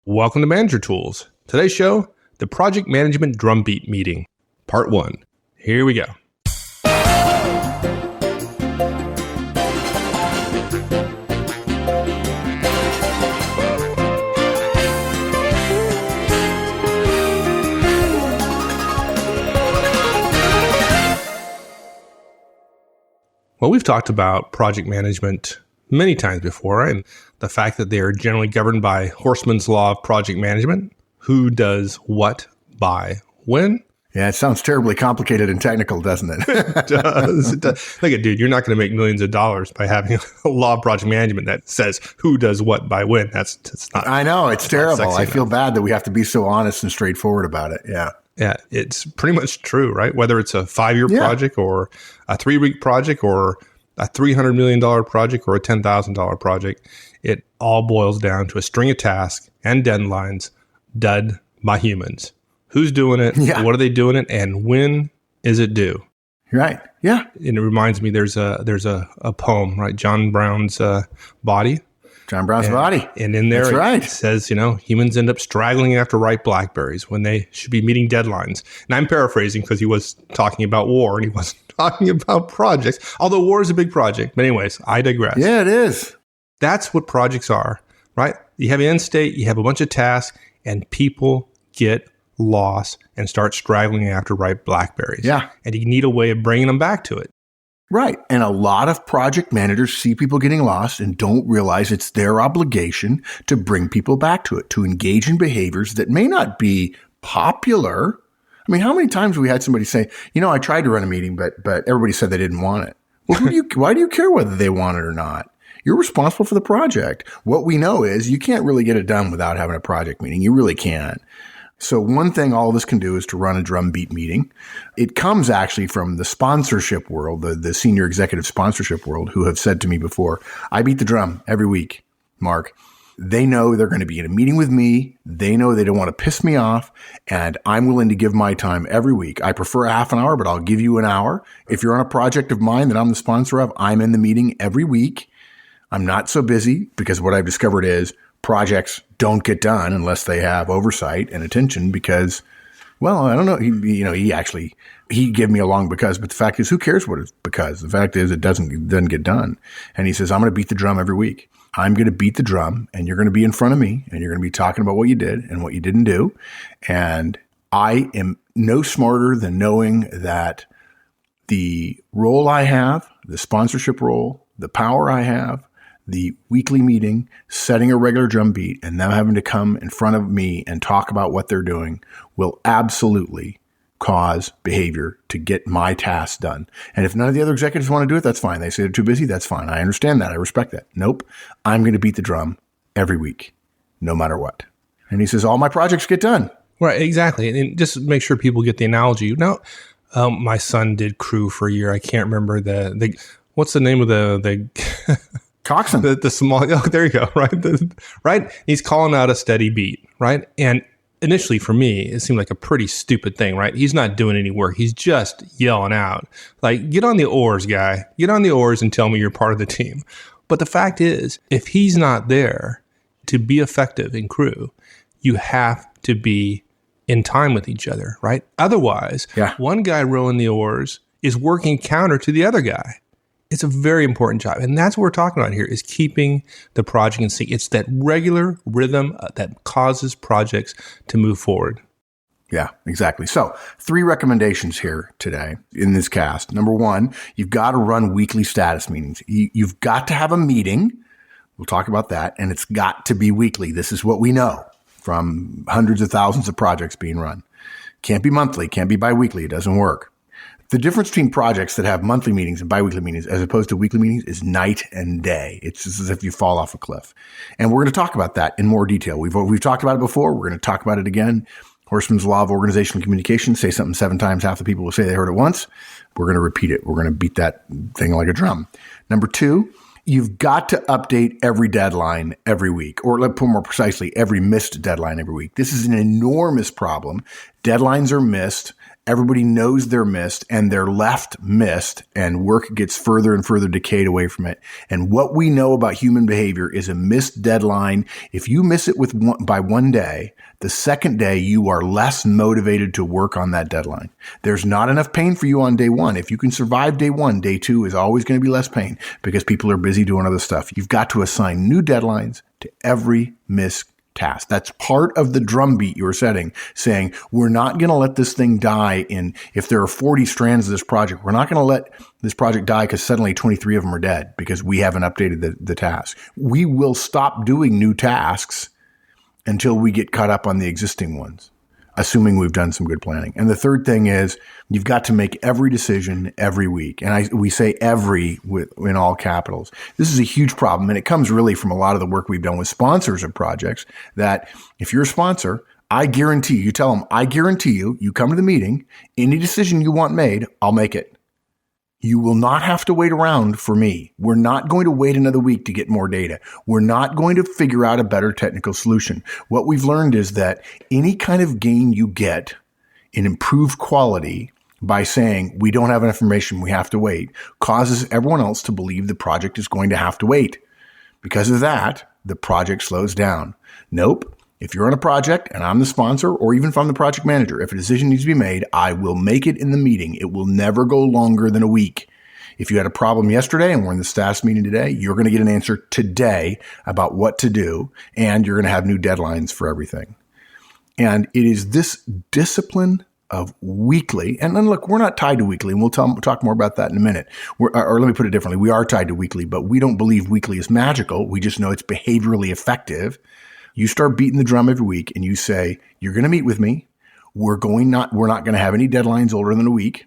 Welcome to Manager Tools. Today's show, the Project Management Drumbeat Meeting, Part 1. Here we go. Well, we've talked about project management many times before, and the fact that they are generally governed by Horstman's Law of Project Management. Who does what by when? Yeah, it sounds terribly complicated and technical, doesn't it? It does. It does. Look at, dude, you're not going to make millions of dollars by having a law of project management that says who does what by when. That's not. I know, it's terrible. I feel bad that we have to be so honest and straightforward about it. Yeah. Yeah, it's pretty much true, right? Whether it's a 5-year project or a 3-week project or a $300 million project or a $10,000 project, it all boils down to a string of tasks and deadlines done by humans. Who's doing it? Yeah. What are they doing it? And when is it due? Right. Yeah. And it reminds me, there's a poem, right? John Brown's Body. John Brown's Body. And in there it says, humans end up straggling after ripe blackberries when they should be meeting deadlines. And I'm paraphrasing because he was talking about war and he wasn't talking about projects, although war is a big project. But anyways, I digress. Yeah, it is. That's what projects are, right? You have an end state, you have a bunch of tasks, and people get lost and start straggling after ripe blackberries. Yeah. And you need a way of bringing them back to it. Right. And a lot of project managers see people getting lost and don't realize it's their obligation to bring people back to it, to engage in behaviors that may not be popular. I mean, how many times have we had somebody say, I tried to run a meeting, but everybody said they didn't want it. Well, why do you care whether they want it or not? You're responsible for the project. What we know is you can't really get it done without having a project meeting. You really can't. So one thing all of us can do is to run a Drumbeat meeting. It comes actually from the sponsorship world, the senior executive sponsorship world, who have said to me before, I beat the drum every week, Mark. They know they're going to be in a meeting with me. They know they don't want to piss me off, and I'm willing to give my time every week. I prefer a half an hour, but I'll give you an hour. If you're on a project of mine that I'm the sponsor of, I'm in the meeting every week. I'm not so busy because what I've discovered is projects don't get done unless they have oversight and attention because, well, I don't know. He gave me a long because, but the fact is, who cares what it's because? The fact is, it doesn't get done. And he says, I'm going to beat the drum every week. I'm going to beat the drum and you're going to be in front of me and you're going to be talking about what you did and what you didn't do. And I am no smarter than knowing that the role I have, the sponsorship role, the power I have, the weekly meeting, setting a regular drum beat, and them having to come in front of me and talk about what they're doing will absolutely cause behavior to get my tasks done. And if none of the other executives want to do it, that's fine. They say they're too busy. That's fine. I understand that. I respect that. Nope. I'm going to beat the drum every week, no matter what. And he says, all my projects get done. Right. Exactly. And just make sure people get the analogy. Now, my son did crew for a year. I can't remember what's the name of the Coxswain. The small, there you go, right? Right? He's calling out a steady beat, right? And initially for me, it seemed like a pretty stupid thing, right? He's not doing any work. He's just yelling out. Like, get on the oars, guy. Get on the oars and tell me you're part of the team. But the fact is, if he's not there to be effective in crew, you have to be in time with each other, right? Otherwise, one guy rowing the oars is working counter to the other guy. It's a very important job. And that's what we're talking about here is keeping the project in sync. It's that regular rhythm that causes projects to move forward. Yeah, exactly. So 3 recommendations here today in this cast. Number 1, you've got to run weekly status meetings. You've got to have a meeting. We'll talk about that. And it's got to be weekly. This is what we know from hundreds of thousands of projects being run. Can't be monthly. Can't be biweekly. It doesn't work. The difference between projects that have monthly meetings and biweekly meetings as opposed to weekly meetings is night and day. It's just as if you fall off a cliff. And we're going to talk about that in more detail. We've talked about it before. We're going to talk about it again. Horstman's Law of Organizational Communication. Say something 7 times, half the people will say they heard it once. We're going to repeat it. We're going to beat that thing like a drum. Number 2, You've got to update every deadline every week, or let's put more precisely, every missed deadline every week. This is an enormous problem. Deadlines are missed. Everybody knows they're missed, and they're left missed, and work gets further and further decayed away from it. And what we know about human behavior is a missed deadline. If you miss it by one day, the second day you are less motivated to work on that deadline. There's not enough pain for you on day one. If you can survive day one, day two is always going to be less pain because people are busy doing other stuff. You've got to assign new deadlines to every missed task. That's part of the drumbeat you're setting, saying we're not going to let this thing die if there are 40 strands of this project, we're not going to let this project die because suddenly 23 of them are dead because we haven't updated the task. We will stop doing new tasks until we get caught up on the existing ones, assuming we've done some good planning. And the third thing is you've got to make every decision every week. And we say every in all capitals. This is a huge problem. And it comes really from a lot of the work we've done with sponsors of projects that if you're a sponsor, I guarantee you tell them, I guarantee you come to the meeting, any decision you want made, I'll make it. You will not have to wait around for me. We're not going to wait another week to get more data. We're not going to figure out a better technical solution. What we've learned is that any kind of gain you get in improved quality by saying we don't have enough information, we have to wait, causes everyone else to believe the project is going to have to wait. Because of that, the project slows down. Nope. If you're on a project and I'm the sponsor, or even if I'm the project manager, if a decision needs to be made, I will make it in the meeting. It will never go longer than a week. If you had a problem yesterday and we're in the status meeting today, you're going to get an answer today about what to do, and you're going to have new deadlines for everything. And it is this discipline of weekly, and then look, we're not tied to weekly, and we'll talk more about that in a minute. Or let me put it differently. We are tied to weekly, but we don't believe weekly is magical. We just know it's behaviorally effective. You start beating the drum every week and you say, you're going to meet with me. We're not going to have any deadlines older than a week.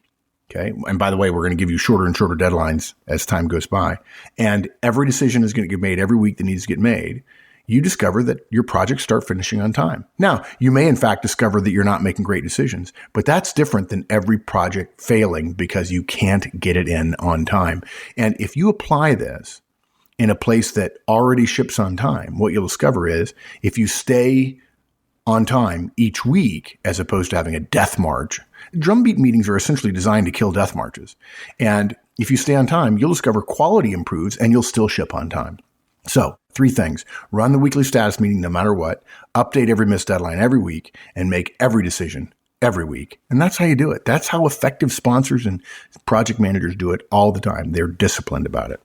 Okay. And by the way, we're going to give you shorter and shorter deadlines as time goes by. And every decision is going to get made every week that needs to get made. You discover that your projects start finishing on time. Now, you may in fact discover that you're not making great decisions, but that's different than every project failing because you can't get it in on time. And if you apply this in a place that already ships on time, what you'll discover is if you stay on time each week, as opposed to having a death march, drumbeat meetings are essentially designed to kill death marches. And if you stay on time, you'll discover quality improves and you'll still ship on time. So 3 things: run the weekly status meeting no matter what, update every missed deadline every week, and make every decision every week. And that's how you do it. That's how effective sponsors and project managers do it all the time. They're disciplined about it.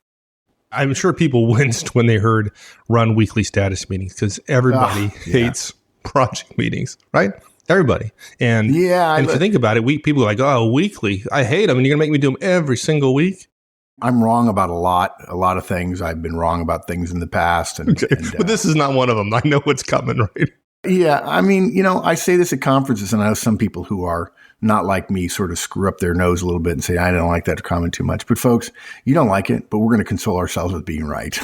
I'm sure people winced when they heard run weekly status meetings because everybody hates project meetings, right? Everybody. And if you think about it, people are like, oh, weekly. I hate them. And you're going to make me do them every single week. I'm wrong about a lot of things. I've been wrong about things in the past. But this is not one of them. I know what's coming, right? Yeah. I mean, I say this at conferences, and I know some people who are not like me sort of screw up their nose a little bit and say, I don't like that comment too much. But folks, you don't like it, but we're going to console ourselves with being right.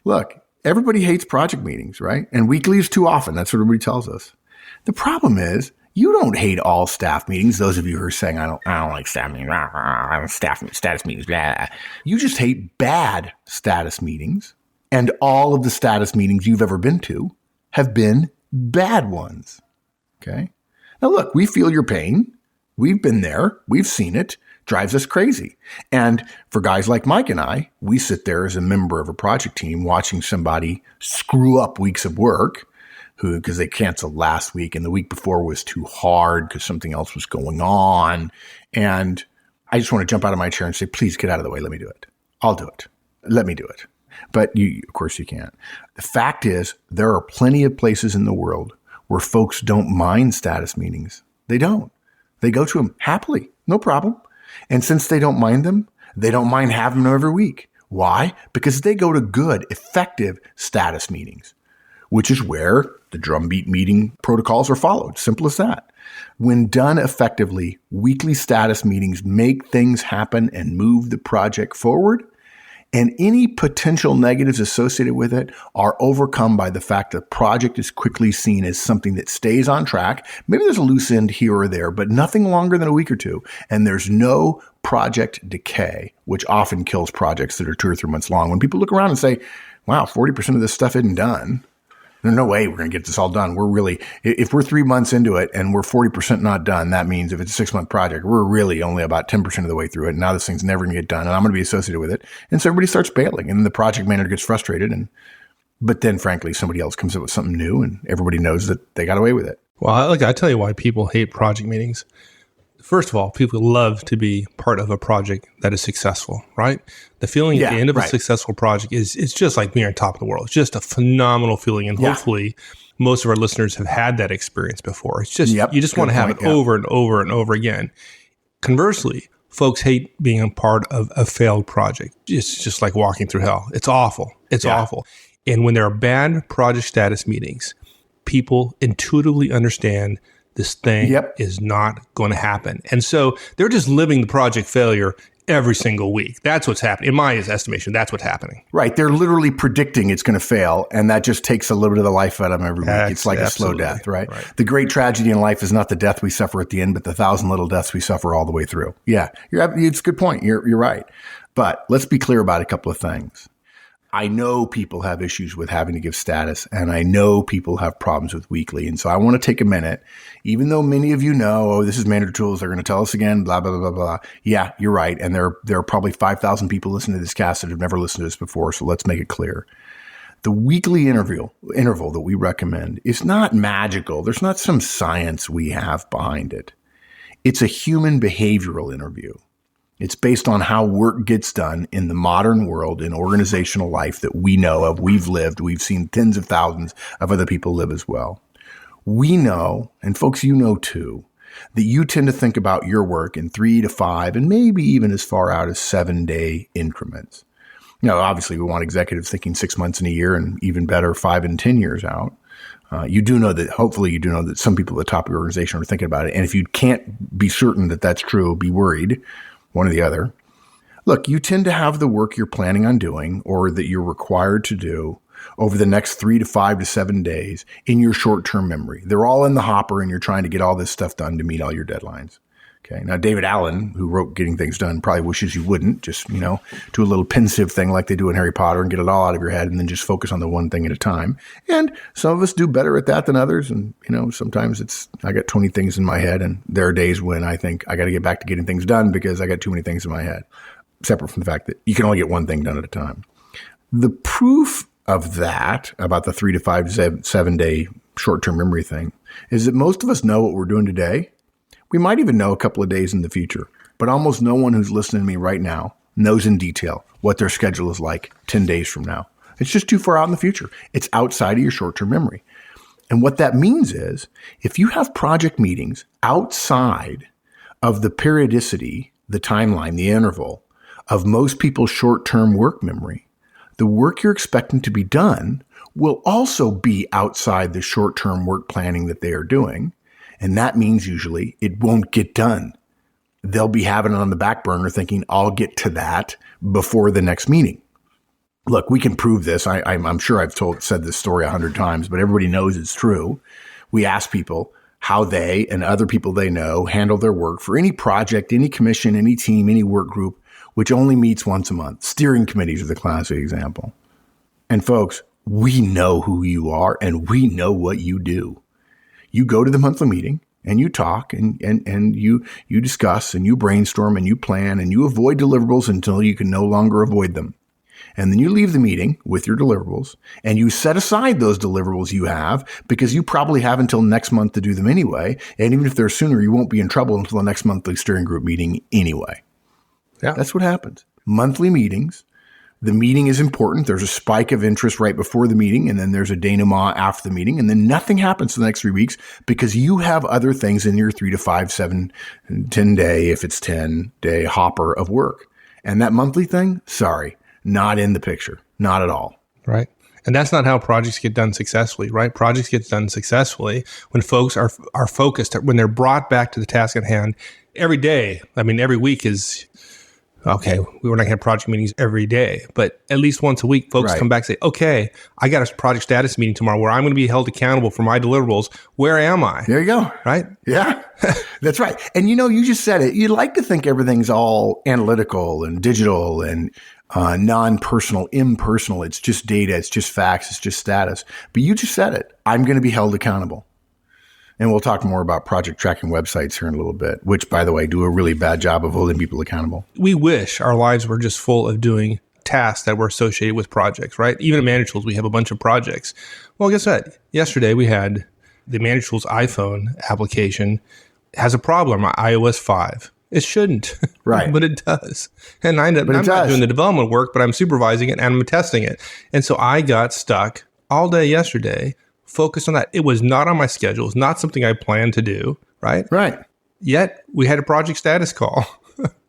Look, everybody hates project meetings, right? And weekly is too often. That's what everybody tells us. The problem is you don't hate all staff meetings. Those of you who are saying, I don't like staff meetings, status meetings, blah. You just hate bad status meetings. And all of the status meetings you've ever been to have been bad ones. Okay. Now look, we feel your pain. We've been there. We've seen it. Drives us crazy. And for guys like Mike and I, we sit there as a member of a project team watching somebody screw up weeks of work because they canceled last week and the week before was too hard because something else was going on. And I just want to jump out of my chair and say, please get out of the way. Let me do it. I'll do it. Let me do it. But of course you can't. The fact is, there are plenty of places in the world where folks don't mind status meetings. They don't. They go to them happily. No problem. And since they don't mind them, they don't mind having them every week. Why? Because they go to good, effective status meetings, which is where the drumbeat meeting protocols are followed. Simple as that. When done effectively, weekly status meetings make things happen and move the project forward. And any potential negatives associated with it are overcome by the fact that the project is quickly seen as something that stays on track. Maybe there's a loose end here or there, but nothing longer than a week or two. And there's no project decay, which often kills projects that are 2 or 3 months long. When people look around and say, wow, 40% of this stuff isn't done, there's no way we're going to get this all done. If we're 3 months into it and we're 40% not done, that means if it's a 6-month project, we're really only about 10% of the way through it. And now this thing's never going to get done and I'm going to be associated with it. And so everybody starts bailing and the project manager gets frustrated. But then frankly, somebody else comes up with something new and everybody knows that they got away with it. Well, I tell you why people hate project meetings. First of all, people love to be part of a project that is successful, right? The feeling at the end of a successful project is just like being on top of the world. It's just a phenomenal feeling. And hopefully most of our listeners have had that experience before. It's just, you just want to have it over and over and over again. Conversely, folks hate being a part of a failed project. It's just like walking through hell. It's awful. It's awful. And when there are bad project status meetings, people intuitively understand this thing is not going to happen. And so they're just living the project failure every single week. That's what's happening. In my estimation, that's what's happening. Right. They're literally predicting it's going to fail. And that just takes a little bit of the life out of them every week. It's like a slow death, right? The great tragedy in life is not the death we suffer at the end, but the 1,000 little deaths we suffer all the way through. Yeah. It's a good point. You're right. But let's be clear about a couple of things. I know people have issues with having to give status, and I know people have problems with weekly. And so I want to take a minute, even though many of you know, this is Manager Tools, they're going to tell us again, blah, blah, blah, blah, blah. Yeah, you're right. And there are probably 5,000 people listening to this cast that have never listened to this before. So let's make it clear. The weekly interval that we recommend is not magical. There's not some science we have behind it. It's a human behavioral interview. It's based on how work gets done in the modern world in organizational life that we know of, we've lived, we've seen tens of thousands of other people live as well. We know, and folks, you know too, that you tend to think about your work in 3 to 5 and maybe even as far out as 7-day increments. Obviously we want executives thinking 6 months in a year and even better 5 and 10 years out. Hopefully you do know that some people at the top of your organization are thinking about it. And if you can't be certain that that's true, be worried. One or the other. Look, you tend to have the work you're planning on doing or that you're required to do over the next 3 to 5 to 7 days in your short-term memory. They're all in the hopper and you're trying to get all this stuff done to meet all your deadlines. Okay. Now, David Allen, who wrote Getting Things Done, probably wishes you wouldn't just, do a little pensive thing like they do in Harry Potter and get it all out of your head and then just focus on the one thing at a time. And some of us do better at that than others. And, sometimes I got 20 things in my head and there are days when I think I got to get back to getting things done because I got too many things in my head, separate from the fact that you can only get one thing done at a time. The proof of that, about the 3 to 5 to 7 day short-term memory thing, is that most of us know what we're doing today. We might even know a couple of days in the future, but almost no one who's listening to me right now knows in detail what their schedule is like 10 days from now. It's just too far out in the future. It's outside of your short-term memory. And what that means is if you have project meetings outside of the periodicity, the timeline, the interval of most people's short-term work memory, the work you're expecting to be done will also be outside the short-term work planning that they are doing. And that means usually it won't get done. They'll be having it on the back burner thinking, I'll get to that before the next meeting. Look, we can prove this. I'm sure I've said this story 100 times, but everybody knows it's true. We ask people how they and other people they know handle their work for any project, any commission, any team, any work group, which only meets once a month. Steering committees are the classic example. And folks, we know who you are and we know what you do. You go to the monthly meeting and you talk and you discuss and you brainstorm and you plan and you avoid deliverables until you can no longer avoid them. And then you leave the meeting with your deliverables and you set aside those deliverables you have because you probably have until next month to do them anyway. And even if they're sooner, you won't be in trouble until the next monthly steering group meeting anyway. Yeah. That's what happens. Monthly meetings. The meeting is important. There's a spike of interest right before the meeting, and then there's a denouement after the meeting, and then nothing happens for the next 3 weeks because you have other things in your 3 to 5, 7, 10 day, if it's 10 day hopper of work. And that monthly thing, sorry, not in the picture. Not at all. Right. And that's not how projects get done successfully, right? Projects get done successfully when folks are focused, when they're brought back to the task at hand every day. I mean, every week is Okay, we were not going to have project meetings every day, but at least once a week, folks come back and say, okay, I got a project status meeting tomorrow where I'm going to be held accountable for my deliverables. Where am I? There you go. Right? Yeah, that's right. And you just said it. You'd like to think everything's all analytical and digital and non-personal, impersonal. It's just data. It's just facts. It's just status. But you just said it. I'm going to be held accountable. And we'll talk more about project tracking websites here in a little bit, which, by the way, do a really bad job of holding people accountable. We wish our lives were just full of doing tasks that were associated with projects, right? Even at Manager Tools, we have a bunch of projects. Well, guess what? Yesterday, we had the Manager Tools iPhone application has a problem, iOS 5. It shouldn't, right? But it does. And I'm not doing the development work, but I'm supervising it and I'm testing it. And so I got stuck all day yesterday focused on that. It was not on my schedule. It's not something I planned to do, right? Right. Yet we had a project status call,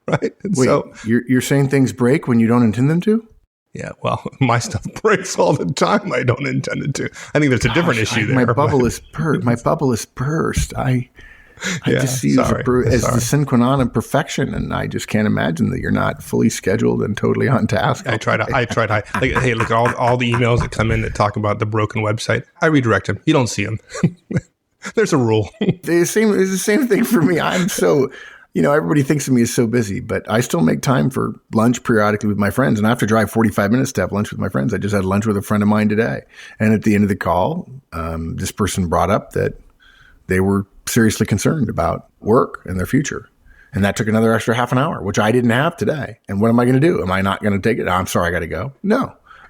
right? And wait, so you're saying things break when you don't intend them to? Yeah, well, my stuff breaks all the time. I don't intend it to. I think there's a different issue there. My bubble is burst. My bubble is burst. I just see you as the sine qua non of perfection, and I just can't imagine that you're not fully scheduled and totally on task. I tried. Hey, look, all the emails that come in that talk about the broken website, I redirect them. You don't see them. There's a rule. It's the same thing for me. I'm so, everybody thinks of me as so busy, but I still make time for lunch periodically with my friends, and I have to drive 45 minutes to have lunch with my friends. I just had lunch with a friend of mine today, and at the end of the call, this person brought up that they were seriously concerned about work and their future. And that took another extra half an hour, which I didn't have today. And what am I going to do? Am I not going to take it? I'm sorry, I got to go. No,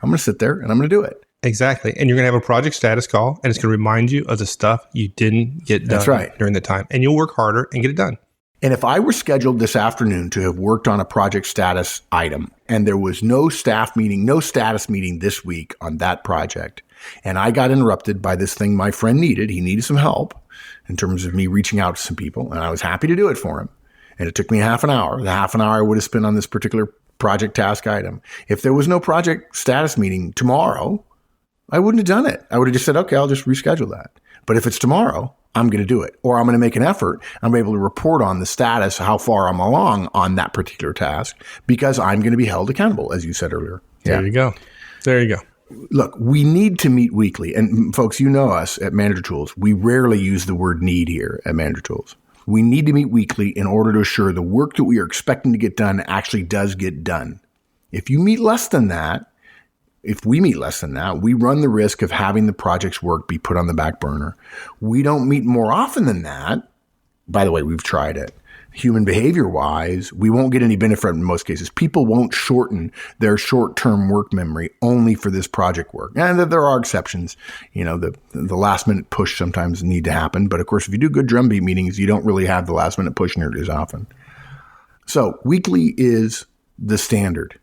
I'm going to sit there and I'm going to do it. Exactly. And you're going to have a project status call, and it's going to remind you of the stuff you didn't get done during the time. And you'll work harder and get it done. And if I were scheduled this afternoon to have worked on a project status item, and there was no staff meeting, no status meeting this week on that project, and I got interrupted by this thing my friend needed, he needed some help in terms of me reaching out to some people, and I was happy to do it for him. And it took me half an hour. The half an hour I would have spent on this particular project task item. If there was no project status meeting tomorrow, I wouldn't have done it. I would have just said, okay, I'll just reschedule that. But if it's tomorrow, I'm going to do it. Or I'm going to make an effort. I'm able to report on the status, how far I'm along on that particular task, because I'm going to be held accountable, as you said earlier. There you go. There you go. Look, we need to meet weekly. And folks, you know us at Manager Tools. We rarely use the word need here at Manager Tools. We need to meet weekly in order to assure the work that we are expecting to get done actually does get done. If you meet less than that, we run the risk of having the project's work be put on the back burner. We don't meet more often than that. By the way, we've tried it. Human behavior-wise, we won't get any benefit in most cases. People won't shorten their short-term work memory only for this project work. And there are exceptions. The last-minute push sometimes need to happen. But, of course, if you do good Drumbeat meetings, you don't really have the last-minute push nearly as often. So weekly is the standard.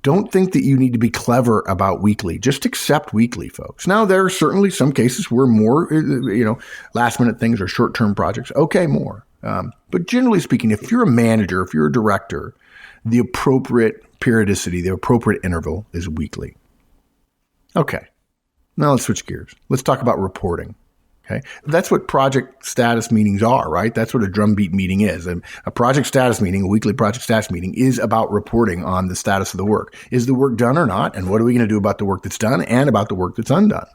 Don't think that you need to be clever about weekly. Just accept weekly, folks. Now, there are certainly some cases where more, last-minute things or short-term projects. Okay, more. But generally speaking, if you're a manager, if you're a director, the appropriate periodicity, the appropriate interval is weekly. Okay. Now let's switch gears. Let's talk about reporting. Okay. That's what project status meetings are, right? That's what a Drumbeat meeting is. A project status meeting, a weekly project status meeting, is about reporting on the status of the work. Is the work done or not? And what are we going to do about the work that's done and about the work that's undone?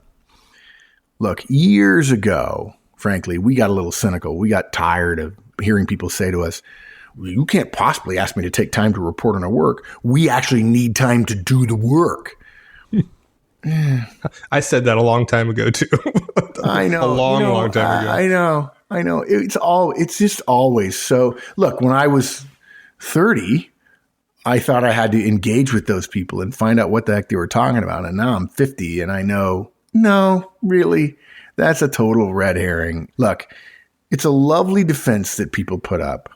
Look, years ago, frankly, we got a little cynical. We got tired of hearing people say to us, you can't possibly ask me to take time to report on our work. We actually need time to do the work. I said that a long time ago too. I know. A long time ago. I know. It's just always so. Look, when I was 30, I thought I had to engage with those people and find out what the heck they were talking about. And now I'm 50 and I know, no, really, that's a total red herring. Look, it's a lovely defense that people put up.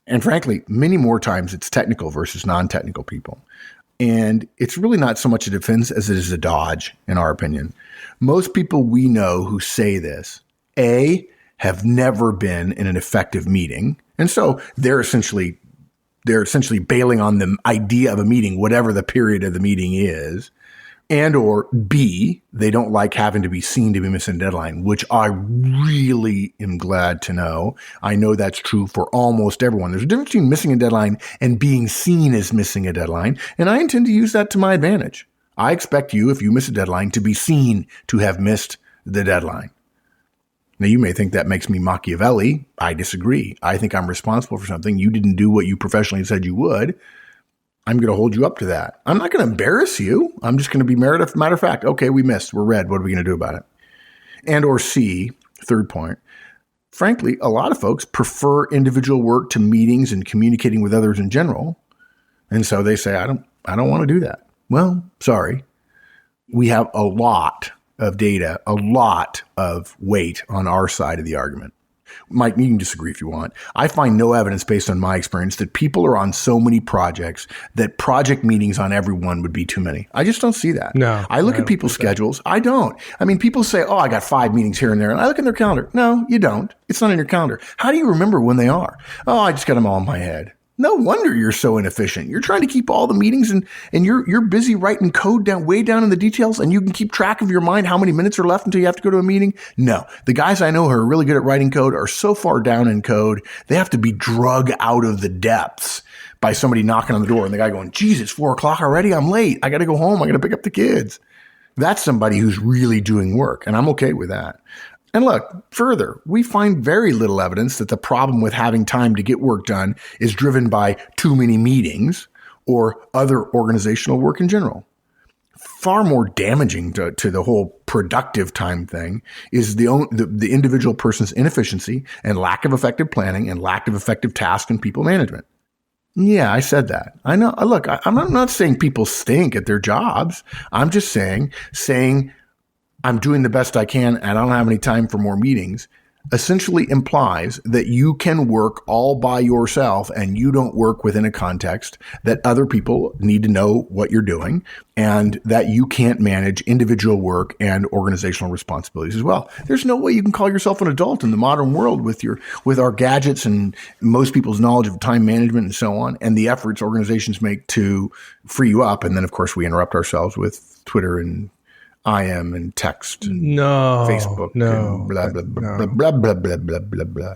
And frankly, many more times it's technical versus non-technical people. And it's really not so much a defense as it is a dodge, in our opinion. Most people we know who say this, A, have never been in an effective meeting. And so they're essentially bailing on the idea of a meeting, whatever the period of the meeting is. And or B, they don't like having to be seen to be missing a deadline, which I really am glad to know. I know that's true for almost everyone. There's a difference between missing a deadline and being seen as missing a deadline, and I intend to use that to my advantage. I expect you, if you miss a deadline, to be seen to have missed the deadline. Now, you may think that makes me Machiavelli. I disagree. I think I'm responsible for something. You didn't do what you professionally said you would. I'm going to hold you up to that. I'm not going to embarrass you. I'm just going to be matter of fact. Okay, we missed. We're red. What are we going to do about it? And or C, third point. Frankly, a lot of folks prefer individual work to meetings and communicating with others in general. And so they say, I don't want to do that. Well, sorry. We have a lot of data, a lot of weight on our side of the argument. Mike, you can disagree if you want. I find no evidence based on my experience that people are on so many projects that project meetings on every one would be too many. I just don't see that. No. I look at people's schedules. I don't. I mean, people say, I got 5 meetings here and there. And I look in their calendar. No, you don't. It's not in your calendar. How do you remember when they are? I just got them all in my head. No wonder you're so inefficient. You're trying to keep all the meetings and you're busy writing code way down in the details, and you can keep track of your mind how many minutes are left until you have to go to a meeting. No, the guys I know who are really good at writing code are so far down in code, they have to be drug out of the depths by somebody knocking on the door and the guy going, geez, it's 4:00 already. I'm late. I got to go home. I got to pick up the kids. That's somebody who's really doing work, and I'm okay with that. And look, further, we find very little evidence that the problem with having time to get work done is driven by too many meetings or other organizational work in general. Far more damaging to the whole productive time thing is the individual person's inefficiency and lack of effective planning and lack of effective task and people management. Yeah, I said that. I know. Look, I'm not saying people stink at their jobs. I'm just saying I'm doing the best I can and I don't have any time for more meetings essentially implies that you can work all by yourself and you don't work within a context that other people need to know what you're doing and that you can't manage individual work and organizational responsibilities as well. There's no way you can call yourself an adult in the modern world with our gadgets and most people's knowledge of time management and so on, and the efforts organizations make to free you up. And then, of course, we interrupt ourselves with Twitter and IM and text and Facebook and blah, blah, blah, blah, blah, blah, blah, blah, blah.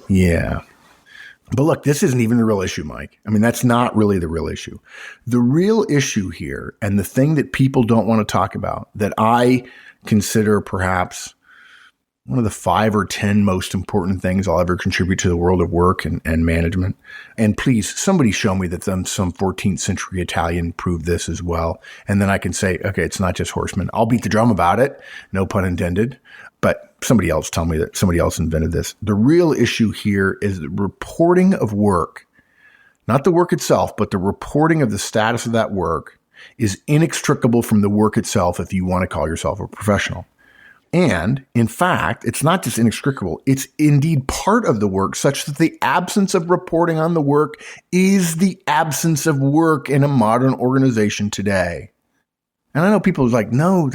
Yeah. But look, this isn't even the real issue, Mike. I mean, that's not really the real issue. The real issue here, and the thing that people don't want to talk about, that I consider perhaps one of the 5 or 10 most important things I'll ever contribute to the world of work and management. And please, somebody show me that some 14th century Italian proved this as well. And then I can say, okay, it's not just horsemen. I'll beat the drum about it. No pun intended. But somebody else tell me that somebody else invented this. The real issue here is the reporting of work, not the work itself, but the reporting of the status of that work is inextricable from the work itself if you want to call yourself a professional. And in fact, it's not just inextricable, it's indeed part of the work, such that the absence of reporting on the work is the absence of work in a modern organization today. And I know people are like, no,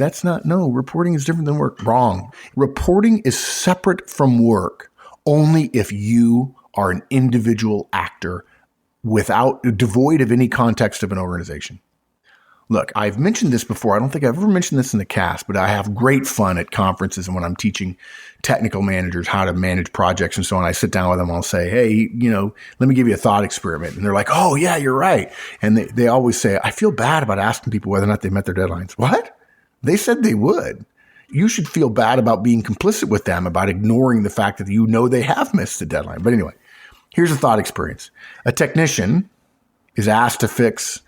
reporting is different than work. Wrong. Reporting is separate from work only if you are an individual actor devoid of any context of an organization. Look, I've mentioned this before. I don't think I've ever mentioned this in the cast, but I have great fun at conferences and when I'm teaching technical managers how to manage projects and so on. I sit down with them. I'll say, hey, let me give you a thought experiment. And they're like, oh, yeah, you're right. And they always say, I feel bad about asking people whether or not they met their deadlines. What? They said they would. You should feel bad about being complicit with them, about ignoring the fact that they have missed the deadline. But anyway, here's a thought experience. A technician is asked to fix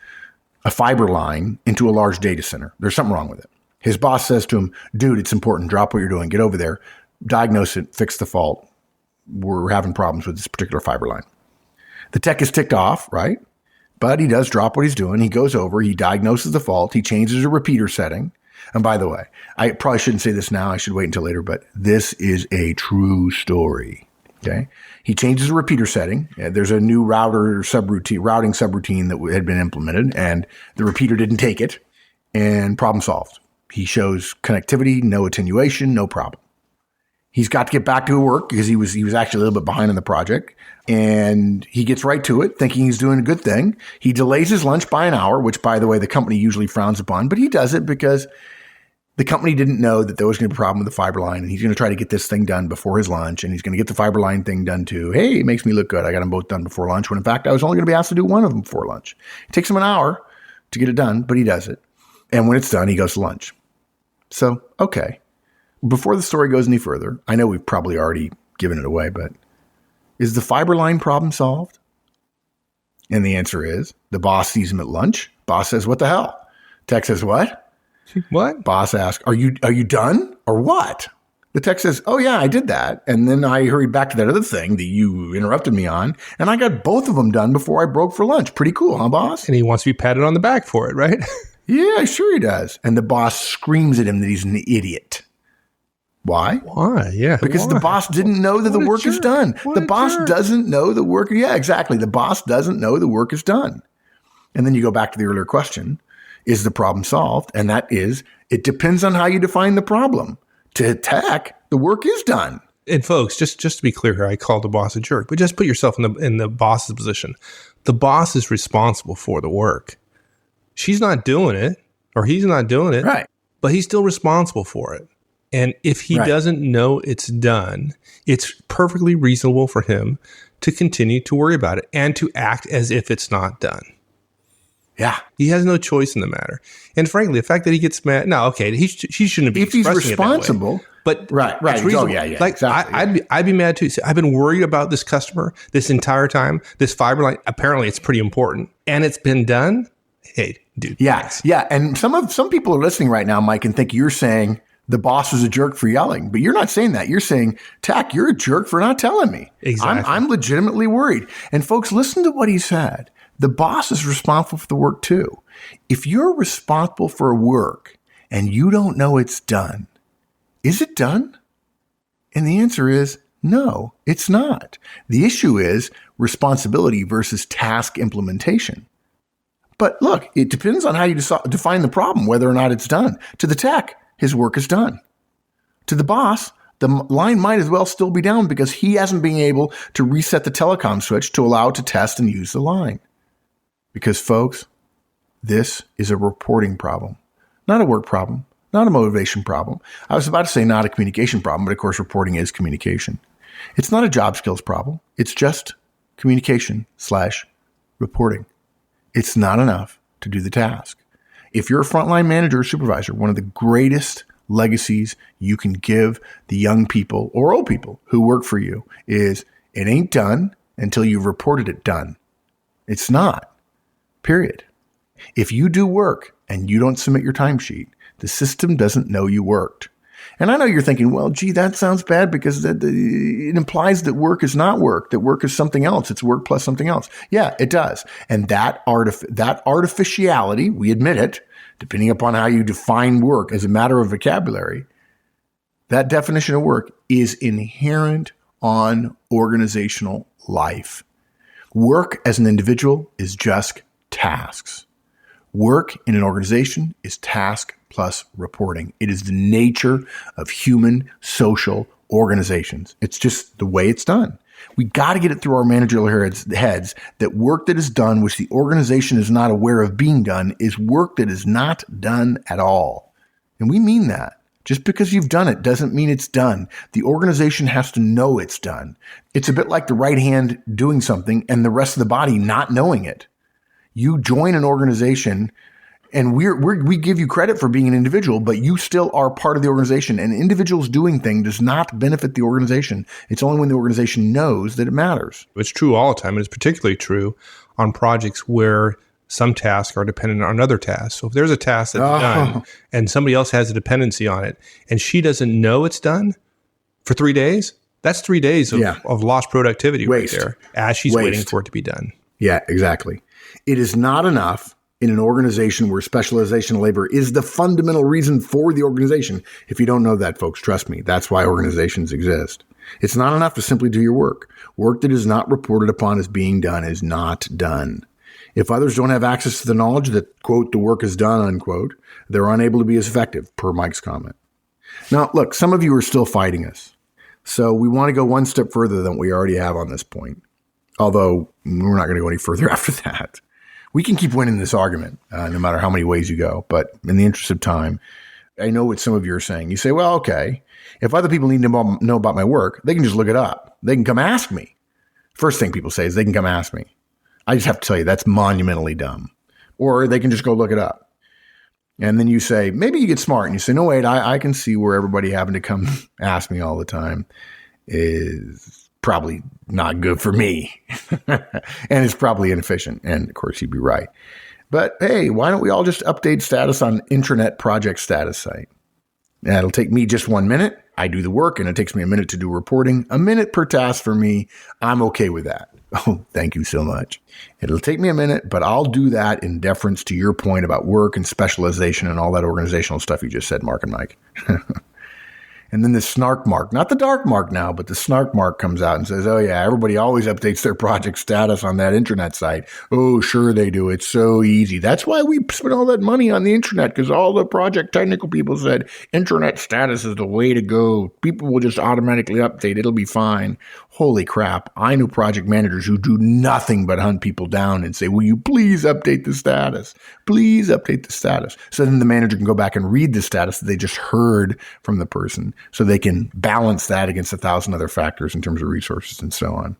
a fiber line into a large data center. There's something wrong with it. His boss says to him, dude, it's important. Drop what you're doing. Get over there. Diagnose it. Fix the fault. We're having problems with this particular fiber line. The tech is ticked off, right? But he does drop what he's doing. He goes over. He diagnoses the fault. He changes a repeater setting. And by the way, I probably shouldn't say this now. I should wait until later. But this is a true story. Okay. He changes the repeater setting. There's a new routing subroutine that had been implemented, and the repeater didn't take it, and problem solved. He shows connectivity, no attenuation, no problem. He's got to get back to work because he was actually a little bit behind on the project, and he gets right to it thinking he's doing a good thing. He delays his lunch by an hour, which, by the way, the company usually frowns upon, but he does it because the company didn't know that there was going to be a problem with the fiber line, and he's going to try to get this thing done before his lunch, and he's going to get the fiber line thing done too. Hey, it makes me look good. I got them both done before lunch, when in fact I was only going to be asked to do one of them before lunch. It takes him an hour to get it done, but he does it. And when it's done, he goes to lunch. So, okay. Before the story goes any further, I know we've probably already given it away, but is the fiber line problem solved? And the answer is, the boss sees him at lunch. Boss says, what the hell? Tech says, what? What? Boss asks, are you done or what? The tech says, oh yeah, I did that. And then I hurried back to that other thing that you interrupted me on. And I got both of them done before I broke for lunch. Pretty cool, huh, boss? And he wants to be patted on the back for it, right? Yeah, sure he does. And the boss screams at him that he's an idiot. Why? Why? Yeah. Because the boss didn't know that the work is done. The boss doesn't know the work. Yeah, exactly. The boss doesn't know the work is done. And then you go back to the earlier question, is the problem solved? And that is, it depends on how you define the problem. To tech, the work is done. And folks, just to be clear here, I called the boss a jerk, but just put yourself in the boss's position. The boss is responsible for the work. She's not doing it, or he's not doing it, right? But he's still responsible for it. And if he doesn't know it's done, it's perfectly reasonable for him to continue to worry about it and to act as if it's not done. Yeah. He has no choice in the matter. And frankly, the fact that he gets mad, no, okay, he shouldn't be if he's expressing responsible. It that way. But right. Oh, yeah, like, exactly. I'd be mad too. So I've been worried about this customer this entire time. This fiber line, apparently it's pretty important. And it's been done. Hey, dude. Yeah. Thanks. Yeah. And some people are listening right now, Mike, and think you're saying the boss was a jerk for yelling, but you're not saying that. You're saying, Tack, you're a jerk for not telling me. Exactly. I'm legitimately worried. And folks, listen to what he said. The boss is responsible for the work too. If you're responsible for a work and you don't know it's done, is it done? And the answer is no, it's not. The issue is responsibility versus task implementation. But look, it depends on how you define the problem, whether or not it's done. To the tech, his work is done. To the boss, the line might as well still be down because he hasn't been able to reset the telecom switch to allow it to test and use the line. Because, folks, this is a reporting problem, not a work problem, not a motivation problem. I was about to say not a communication problem, but of course, reporting is communication. It's not a job skills problem. It's just communication/reporting. It's not enough to do the task. If you're a frontline manager or supervisor, one of the greatest legacies you can give the young people or old people who work for you is it ain't done until you've reported it done. It's not. Period. If you do work and you don't submit your timesheet, the system doesn't know you worked. And I know you're thinking, well, gee, that sounds bad because it implies that work is not work, that work is something else. It's work plus something else. Yeah, it does. And that artificiality, we admit it, depending upon how you define work as a matter of vocabulary, that definition of work is inherent on organizational life. Work as an individual is just tasks. Work in an organization is task plus reporting. It is the nature of human social organizations. It's just the way it's done. We got to get it through our managerial heads that work that is done, which the organization is not aware of being done, is work that is not done at all. And we mean that. Just because you've done it doesn't mean it's done. The organization has to know it's done. It's a bit like the right hand doing something and the rest of the body not knowing it. You join an organization and we give you credit for being an individual, but you still are part of the organization. And individuals doing things does not benefit the organization. It's only when the organization knows that it matters. It's true all the time. And it's particularly true on projects where some tasks are dependent on other tasks. So if there's a task that's done and somebody else has a dependency on it and she doesn't know it's done for 3 days, that's 3 days of lost productivity right there as she's waiting for it to be done. Yeah, exactly. It is not enough in an organization where specialization of labor is the fundamental reason for the organization. If you don't know that, folks, trust me, that's why organizations exist. It's not enough to simply do your work. Work that is not reported upon as being done is not done. If others don't have access to the knowledge that, quote, the work is done, unquote, they're unable to be as effective, per Mike's comment. Now, look, some of you are still fighting us. So we want to go one step further than we already have on this point. Although we're not going to go any further after that. We can keep winning this argument no matter how many ways you go. But in the interest of time, I know what some of you are saying. You say, well, okay, if other people need to know about my work, they can just look it up. They can come ask me. First thing people say is they can come ask me. I just have to tell you, that's monumentally dumb. Or they can just go look it up. And then you say, maybe you get smart and you say, no, wait, I can see where everybody having to come ask me all the time is probably not good for me. And it's probably inefficient. And of course, you'd be right. But hey, why don't we all just update status on intranet project status site? That'll take me just 1 minute. I do the work and it takes me a minute to do reporting. A minute per task for me. I'm okay with that. Oh, thank you so much. It'll take me a minute, but I'll do that in deference to your point about work and specialization and all that organizational stuff you just said, Mark and Mike. And then the snark mark, not the dark mark now, but the snark mark comes out and says, oh yeah, everybody always updates their project status on that intranet site. Oh, sure they do. It's so easy. That's why we spent all that money on the intranet, because all the project technical people said intranet status is the way to go. People will just automatically update. It'll be fine. Holy crap. I know project managers who do nothing but hunt people down and say, will you please update the status? Please update the status. So then the manager can go back and read the status that they just heard from the person, so they can balance that against 1,000 other factors in terms of resources and so on.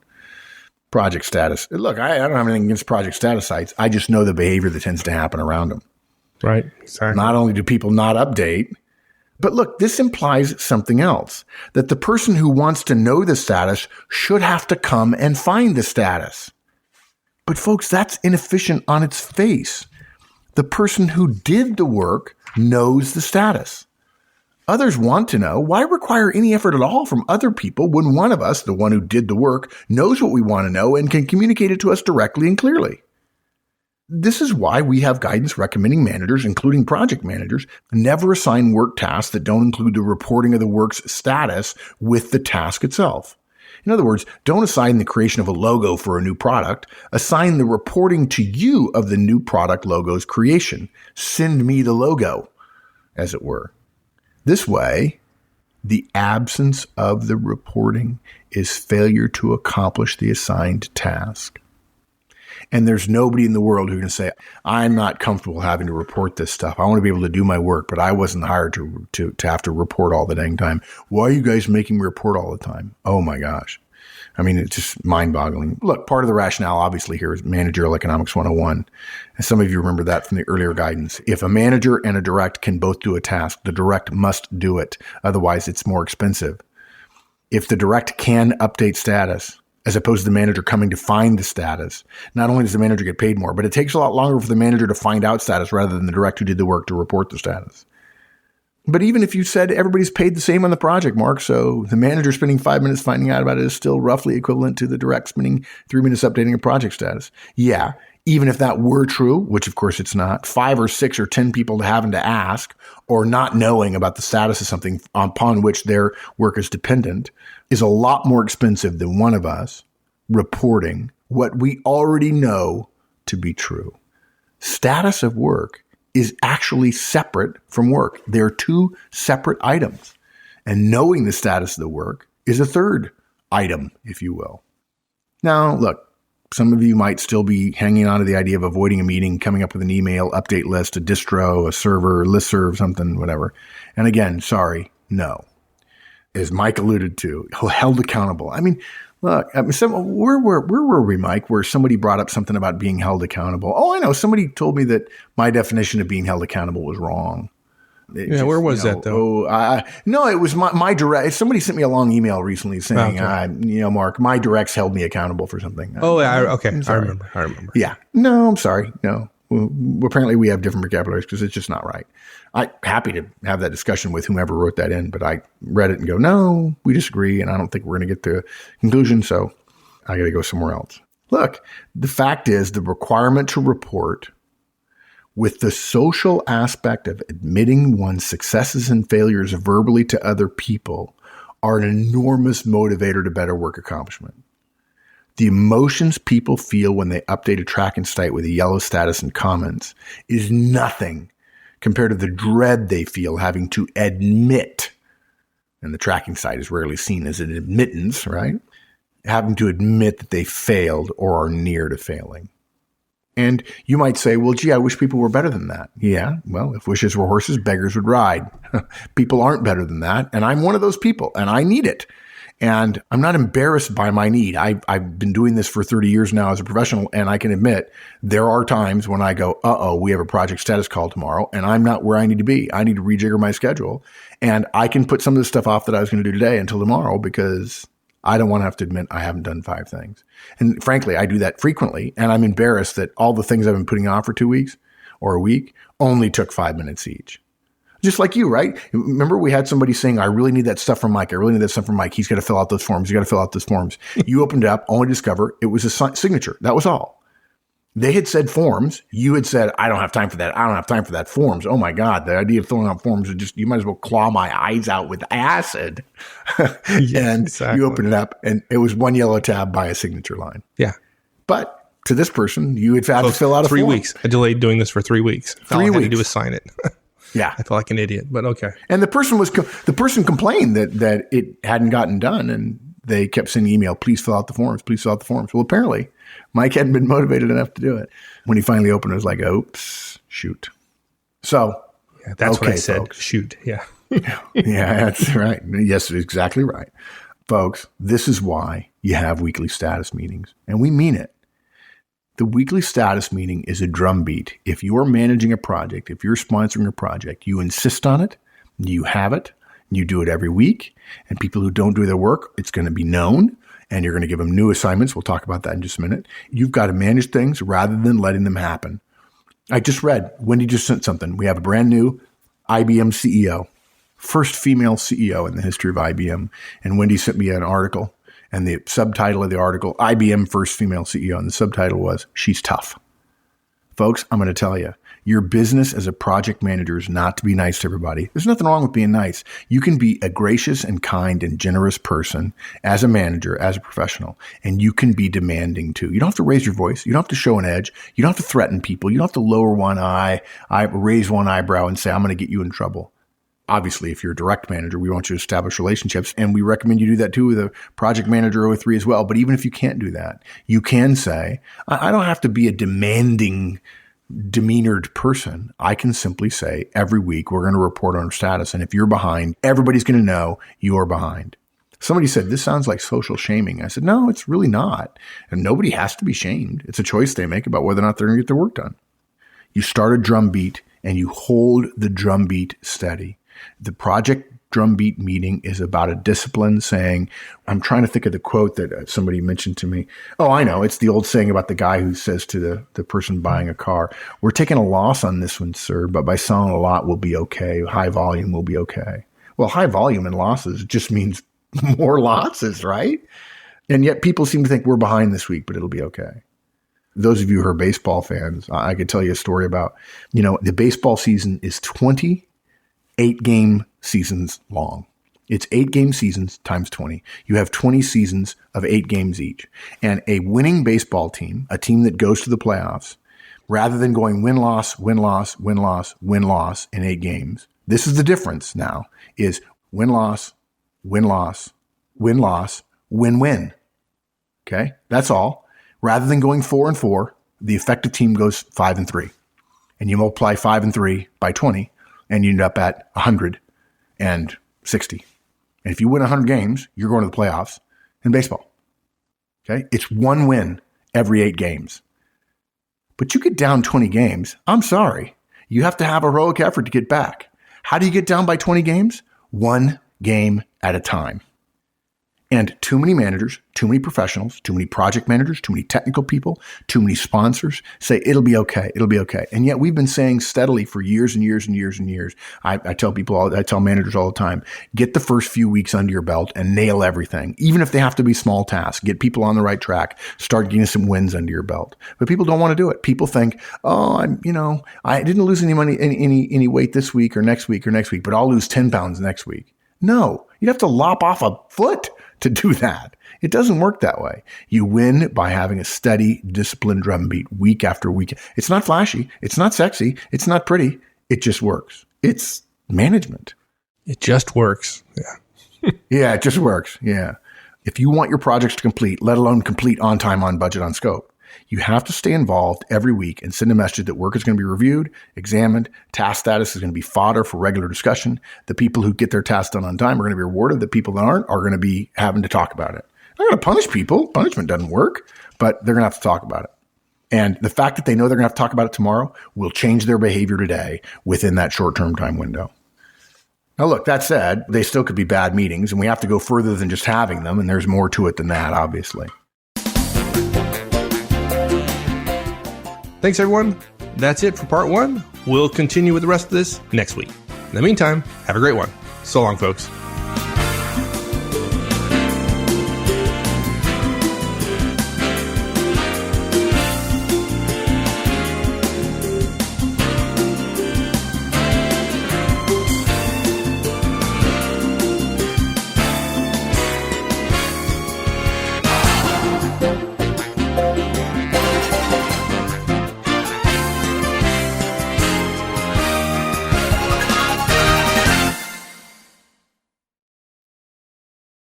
Project status. Look, I don't have anything against project status sites. I just know the behavior that tends to happen around them. Right. Exactly. Not only do people not update, but look, this implies something else, that the person who wants to know the status should have to come and find the status. But folks, that's inefficient on its face. The person who did the work knows the status. Others want to know. Why require any effort at all from other people when one of us, the one who did the work, knows what we want to know and can communicate it to us directly and clearly? This is why we have guidance recommending managers, including project managers, never assign work tasks that don't include the reporting of the work's status with the task itself. In other words, don't assign the creation of a logo for a new product. Assign the reporting to you of the new product logo's creation. Send me the logo, as it were. This way, the absence of the reporting is failure to accomplish the assigned task. And there's nobody in the world who can say, I'm not comfortable having to report this stuff. I want to be able to do my work, but I wasn't hired to have to report all the dang time. Why are you guys making me report all the time? Oh my gosh. I mean, it's just mind-boggling. Look, part of the rationale, obviously, here is Managerial Economics 101. And some of you remember that from the earlier guidance. If a manager and a direct can both do a task, the direct must do it. Otherwise, it's more expensive. If the direct can update status, as opposed to the manager coming to find the status, not only does the manager get paid more, but it takes a lot longer for the manager to find out status rather than the direct who did the work to report the status. But even if you said everybody's paid the same on the project, Mark, so the manager spending 5 minutes finding out about it is still roughly equivalent to the direct spending 3 minutes updating a project status. Yeah, even if that were true, which of course it's not, 5 or 6 or 10 people having to ask or not knowing about the status of something upon which their work is dependent is a lot more expensive than one of us reporting what we already know to be true. Status of work is actually separate from work. They're two separate items. And knowing the status of the work is a third item, if you will. Now, look, some of you might still be hanging on to the idea of avoiding a meeting, coming up with an email, update list, a distro, a server, listserv, something, whatever. And again, sorry, no. As Mike alluded to, held accountable. I mean, look, where were we, Mike, where somebody brought up something about being held accountable? Oh, I know. Somebody told me that my definition of being held accountable was wrong. Where was that, though? No, it was my direct. Somebody sent me a long email recently saying, Mark, my directs held me accountable for something. Okay. I remember. Yeah. No, I'm sorry. No. Apparently we have different vocabularies because it's just not right. I'm happy to have that discussion with whomever wrote that in, but I read it and go, no, we disagree, and I don't think we're going to get to a conclusion, so I got to go somewhere else. Look, the fact is the requirement to report with the social aspect of admitting one's successes and failures verbally to other people are an enormous motivator to better work accomplishment. The emotions people feel when they update a tracking site with a yellow status and comments is nothing compared to the dread they feel having to admit and the tracking site is rarely seen as an admittance, right? Having to admit that they failed or are near to failing. And you might say, well, gee, I wish people were better than that. Yeah, well, if wishes were horses, beggars would ride. People aren't better than that. And I'm one of those people, and I need it. And I'm not embarrassed by my need. I've been doing this for 30 years now as a professional, and I can admit there are times when I go, we have a project status call tomorrow, and I'm not where I need to be. I need to rejigger my schedule. And I can put some of the stuff off that I was going to do today until tomorrow because I don't want to have to admit I haven't done 5 things. And frankly, I do that frequently, and I'm embarrassed that all the things I've been putting off for 2 weeks or a week only took 5 minutes each. Just like you, right? Remember we had somebody saying, I really need that stuff from Mike. I really need that stuff from Mike. He's got to fill out those forms. You got to fill out those forms. You opened it up, only to discover it was a signature. That was all. They had said forms. You had said, I don't have time for that. I don't have time for that. Forms. Oh my God. The idea of filling out forms is just, you might as well claw my eyes out with acid. And exactly. You open it up and it was one yellow tab by a signature line. Yeah. But to this person, you had had to fill out a 3 form. weeks. I delayed doing this for 3 weeks. All I had to do was sign it. Yeah. I feel like an idiot, but okay. And the person complained that it hadn't gotten done, and they kept sending email, please fill out the forms, please fill out the forms. Well, apparently Mike hadn't been motivated enough to do it. When he finally opened it, it was like, oops, shoot. So yeah, that's what I said. Folks. Shoot. Yeah. Yeah, that's right. Yes, exactly right. Folks, this is why you have weekly status meetings, and we mean it. The weekly status meeting is a drumbeat. If you are managing a project, if you're sponsoring a project, you insist on it, you have it, you do it every week, and people who don't do their work, it's going to be known, and you're going to give them new assignments. We'll talk about that in just a minute. You've got to manage things rather than letting them happen. I just read, Wendy just sent something. We have a brand new IBM CEO, first female CEO in the history of IBM, and Wendy sent me an article. And the subtitle of the article, IBM first female CEO, and the subtitle was, She's Tough. Folks, I'm going to tell you, your business as a project manager is not to be nice to everybody. There's nothing wrong with being nice. You can be a gracious and kind and generous person as a manager, as a professional, and you can be demanding too. You don't have to raise your voice. You don't have to show an edge. You don't have to threaten people. You don't have to lower one eye, raise one eyebrow and say, I'm going to get you in trouble. Obviously, if you're a direct manager, we want you to establish relationships, and we recommend you do that too with a project manager 03 as well. But even if you can't do that, you can say, I don't have to be a demanding, demeanored person. I can simply say, every week we're going to report on our status, and if you're behind, everybody's going to know you're behind. Somebody said, this sounds like social shaming. I said, no, it's really not. And nobody has to be shamed. It's a choice they make about whether or not they're going to get their work done. You start a drumbeat, and you hold the drumbeat steady. The project drumbeat meeting is about a discipline saying, I'm trying to think of the quote that somebody mentioned to me. Oh, I know. It's the old saying about the guy who says to the person buying a car, we're taking a loss on this one, sir, but by selling a lot, we'll be okay. High volume will be okay. Well, high volume and losses just means more losses, right? And yet people seem to think we're behind this week, but it'll be okay. Those of you who are baseball fans, I could tell you a story about, the baseball season is 8-game seasons long. It's 8-game seasons times 20. You have 20 seasons of 8 games each. And a winning baseball team, a team that goes to the playoffs, rather than going win-loss, win-loss, win-loss, win-loss in 8 games, this is the difference now, is win-loss, win-loss, win-loss, win-win. Okay? That's all. Rather than going 4-4, the effective team goes 5-3. And you multiply 5 and 3 by 20, and you end up at 160. And if you win 100 games, you're going to the playoffs in baseball. Okay? It's one win every 8 games. But you get down 20 games, I'm sorry. You have to have a heroic effort to get back. How do you get down by 20 games? 1 game at a time. And too many managers, too many professionals, too many project managers, too many technical people, too many sponsors say, it'll be okay. It'll be okay. And yet we've been saying steadily for years and years and years and years. I tell managers all the time, get the first few weeks under your belt and nail everything. Even if they have to be small tasks, get people on the right track, start getting some wins under your belt. But people don't want to do it. People think, I didn't lose any money, any weight this week or next week, but I'll lose 10 pounds next week. No, you'd have to lop off a foot to do that. It doesn't work that way. You win by having a steady, disciplined drumbeat week after week. It's not flashy. It's not sexy. It's not pretty. It just works. It's management. It just works. Yeah. Yeah, it just works. Yeah. If you want your projects to complete, let alone complete on time, on budget, on scope, you have to stay involved every week and send a message that work is going to be reviewed, examined, task status is going to be fodder for regular discussion. The people who get their tasks done on time are going to be rewarded. The people that aren't are going to be having to talk about it. They're going to punish people. Punishment doesn't work, but they're going to have to talk about it. And the fact that they know they're going to have to talk about it tomorrow will change their behavior today within that short-term time window. Now, look, that said, they still could be bad meetings, and we have to go further than just having them, and there's more to it than that, obviously. Thanks, everyone. That's it for part 1. We'll continue with the rest of this next week. In the meantime, have a great one. So long, folks.